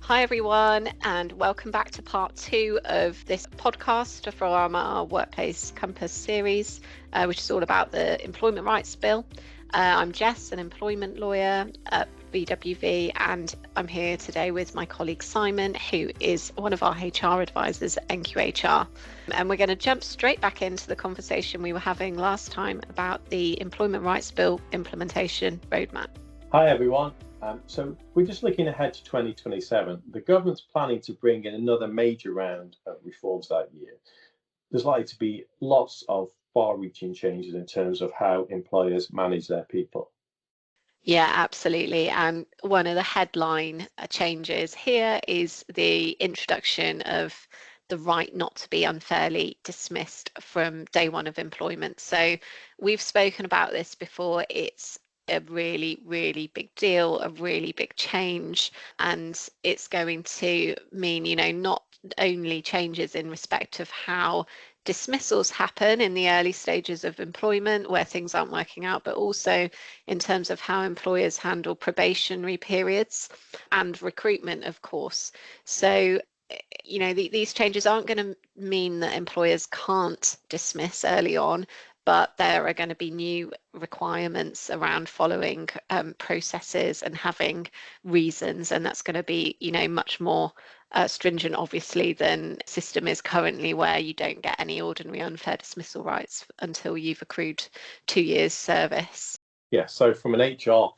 Hi, everyone, and welcome back to part 2 of this podcast from our Workplace Compass series, which is all about the Employment Rights Bill. I'm Jess, an employment lawyer at BWV, and I'm here today with my colleague Simon, who is one of our HR advisors at NQHR. And we're going to jump straight back into the conversation we were having last time about the Employment Rights Bill implementation roadmap. Hi, everyone. So we're just looking ahead to 2027. The government's planning to bring in another major round of reforms that year. There's likely to be lots of far-reaching changes in terms of how employers manage their people. Yeah, absolutely. And one of the headline changes here is the introduction of the right not to be unfairly dismissed from day one of employment. So we've spoken about this before. It's a really, really big deal, a really big change, and it's going to mean, not only changes in respect of how dismissals happen in the early stages of employment where things aren't working out, but also in terms of how employers handle probationary periods and recruitment, of course. So these changes aren't going to mean that employers can't dismiss early on, but there are going to be new requirements around following processes and having reasons, and that's going to be, much more stringent, obviously, than system is currently, where you don't get any ordinary unfair dismissal rights until you've accrued 2 years service. Yeah, so from an HR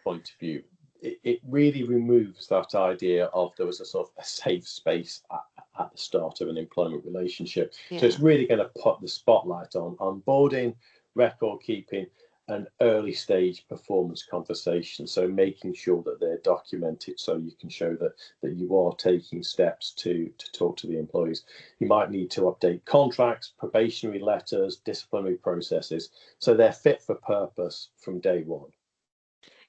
point of view, it really removes that idea of there was a sort of a safe space at the start of an employment relationship. So it's really going to put the spotlight on onboarding, record keeping, and early stage performance conversations. So making sure that they're documented so you can show that you are taking steps to talk to the employees. You might need to update contracts, probationary letters, disciplinary processes, so they're fit for purpose from day one.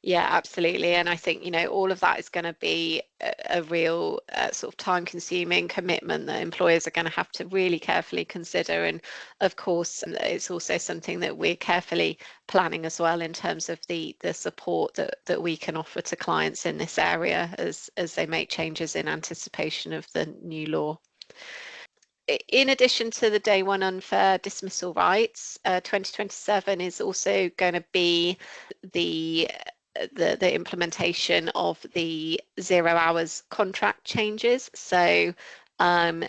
Yeah, absolutely. And I think, all of that is going to be a real sort of time-consuming commitment that employers are going to have to really carefully consider. And of course, it's also something that we're carefully planning as well in terms of the support that we can offer to clients in this area as they make changes in anticipation of the new law. In addition to the day one unfair dismissal rights, 2027 is also going to be the implementation of the 0 hours contract changes. So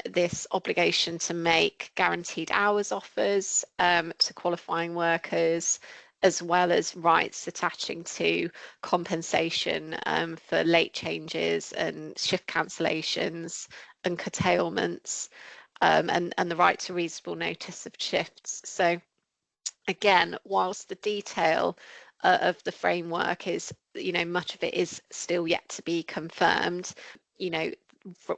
this obligation to make guaranteed hours offers to qualifying workers, as well as rights attaching to compensation for late changes and shift cancellations and curtailments, and the right to reasonable notice of shifts. So again, whilst the detail of the framework is, much of it is still yet to be confirmed,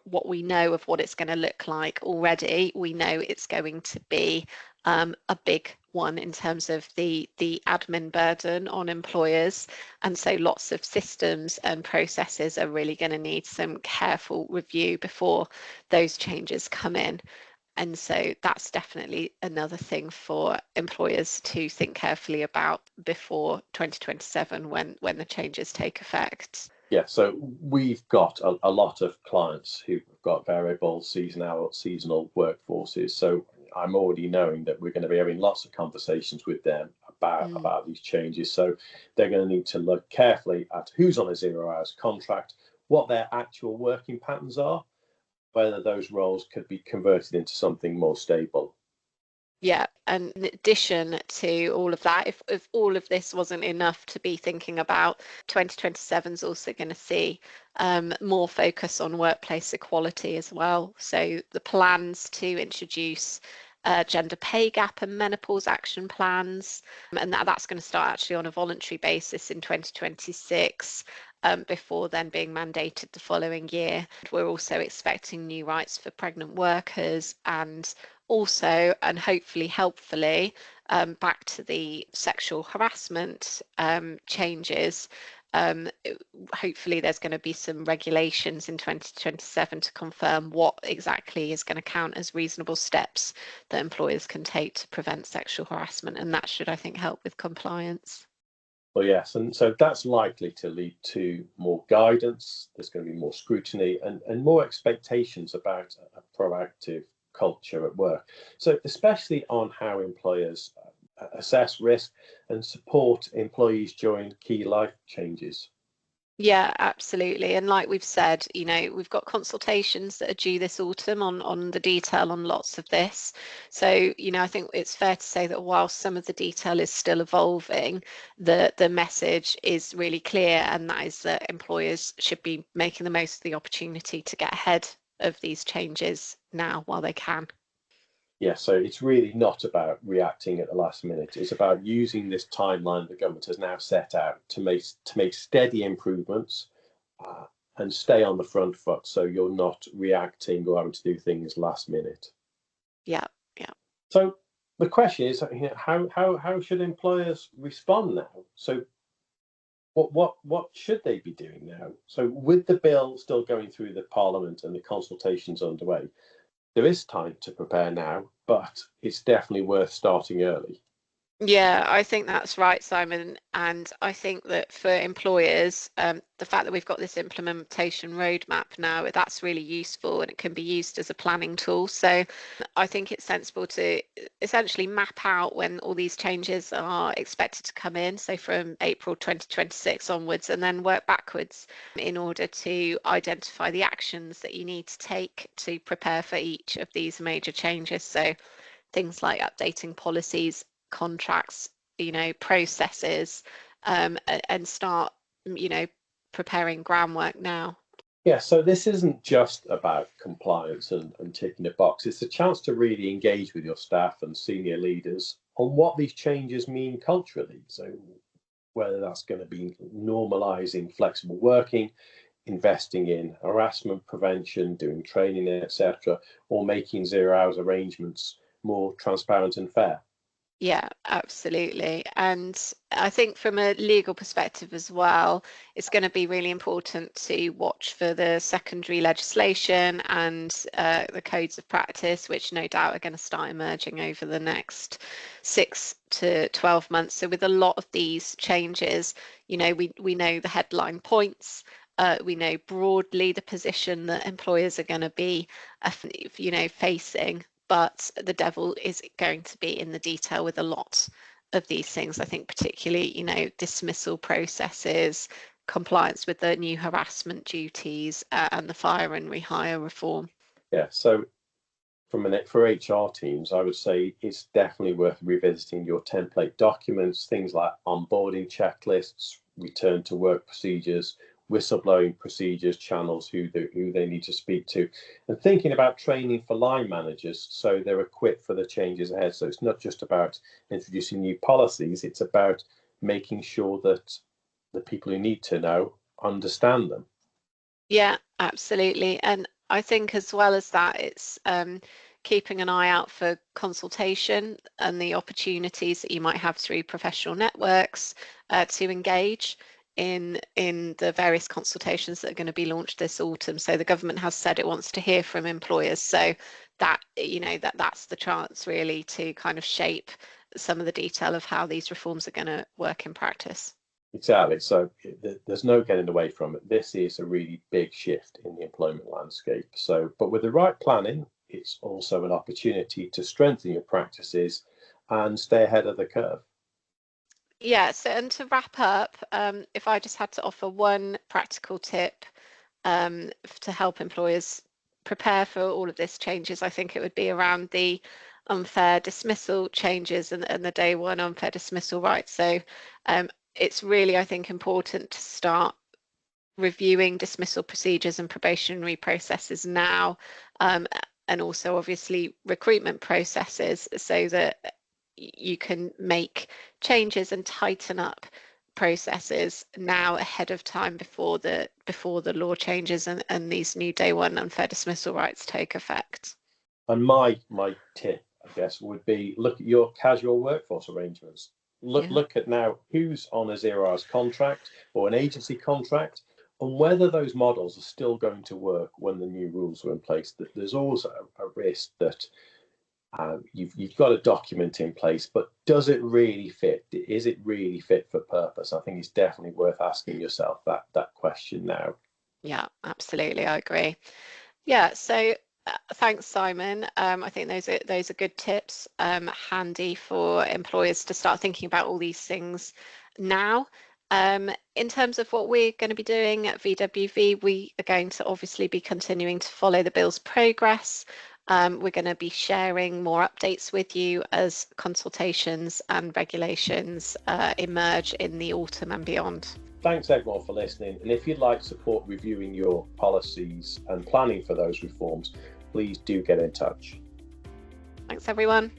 what we know of what it's going to look like already, we know it's going to be a big one in terms of the admin burden on employers. And so lots of systems and processes are really going to need some careful review before those changes come in. And so that's definitely another thing for employers to think carefully about before 2027 when the changes take effect. Yeah, so we've got a lot of clients who've got variable seasonal workforces. So I'm already knowing that we're going to be having lots of conversations with them about these changes. So they're going to need to look carefully at who's on a 0 hours contract, what their actual working patterns are, whether those roles could be converted into something more stable. Yeah, and in addition to all of that, if all of this wasn't enough to be thinking about, 2027 is also going to see more focus on workplace equality as well. So the plans to introduce gender pay gap and menopause action plans, and that's going to start actually on a voluntary basis in 2026. Before then being mandated the following year. We're also expecting new rights for pregnant workers, and also, and hopefully helpfully, back to the sexual harassment changes. Hopefully there's going to be some regulations in 2027 to confirm what exactly is going to count as reasonable steps that employers can take to prevent sexual harassment, and that should, I think, help with compliance. Well, yes, and so that's likely to lead to more guidance. There's going to be more scrutiny and more expectations about a proactive culture at work. So, especially on how employers assess risk and support employees during key life changes. Yeah, absolutely. And like we've said, we've got consultations that are due this autumn on the detail on lots of this. So, I think it's fair to say that while some of the detail is still evolving, the message is really clear, and that is that employers should be making the most of the opportunity to get ahead of these changes now while they can. Yeah, so it's really not about reacting at the last minute. It's about using this timeline the government has now set out to make steady improvements uh, and stay on the front foot, so you're not reacting or having to do things last minute. Yeah, yeah. So the question is, how should employers respond now? So what should they be doing now? So with the bill still going through the Parliament and the consultations underway, there is time to prepare now, but it's definitely worth starting early. Yeah, I think that's right, Simon. And I think that for employers, the fact that we've got this implementation roadmap now, that's really useful, and it can be used as a planning tool. So I think it's sensible to essentially map out when all these changes are expected to come in, so from April 2026 onwards, and then work backwards in order to identify the actions that you need to take to prepare for each of these major changes. So things like updating policies, contracts, processes, and start, preparing groundwork now. Yeah, so this isn't just about compliance and ticking a box. It's a chance to really engage with your staff and senior leaders on what these changes mean culturally. So whether that's going to be normalizing flexible working, investing in harassment prevention, doing training, etc., or making 0 hours arrangements more transparent and fair. Yeah, absolutely. And I think from a legal perspective as well, it's going to be really important to watch for the secondary legislation and the codes of practice, which no doubt are going to start emerging over the next 6 to 12 months. So with a lot of these changes, we know the headline points. We know broadly the position that employers are going to be, facing, but the devil is going to be in the detail with a lot of these things. I think particularly, dismissal processes, compliance with the new harassment duties, and the fire and rehire reform. Yeah, so for HR teams, I would say it's definitely worth revisiting your template documents, things like onboarding checklists, return to work procedures, whistleblowing procedures, channels, who they need to speak to, and thinking about training for line managers so they're equipped for the changes ahead. So it's not just about introducing new policies, it's about making sure that the people who need to know understand them. Yeah, absolutely. And I think as well as that, it's keeping an eye out for consultation and the opportunities that you might have through professional networks to engage in the various consultations that are going to be launched this autumn. So the government has said it wants to hear from employers. So that, that's the chance really to kind of shape some of the detail of how these reforms are going to work in practice. Exactly. So there's no getting away from it. This is a really big shift in the employment landscape. So, but with the right planning, it's also an opportunity to strengthen your practices and stay ahead of the curve. Yeah, so and to wrap up, if I just had to offer one practical tip to help employers prepare for all of this changes, I think it would be around the unfair dismissal changes and the day one unfair dismissal rights. So it's really, I think, important to start reviewing dismissal procedures and probationary processes now, and also obviously recruitment processes, so that you can make changes and tighten up processes now ahead of time before the law changes and these new day one unfair dismissal rights take effect. And my tip, I guess, would be look at your casual workforce arrangements. Look Yeah. look at now who's on a 0 hours contract or an agency contract, and whether those models are still going to work when the new rules are in place. That there's always a risk that You've got a document in place, but does it really fit? Is it really fit for purpose? I think it's definitely worth asking yourself that question now. Yeah, absolutely. I agree. Yeah, so thanks, Simon. I think those are good tips, handy for employers to start thinking about all these things now. In terms of what we're going to be doing at VWV, we are going to obviously be continuing to follow the bill's progress. We're going to be sharing more updates with you as consultations and regulations emerge in the autumn and beyond. Thanks everyone for listening, and if you'd like support reviewing your policies and planning for those reforms, please do get in touch. Thanks everyone.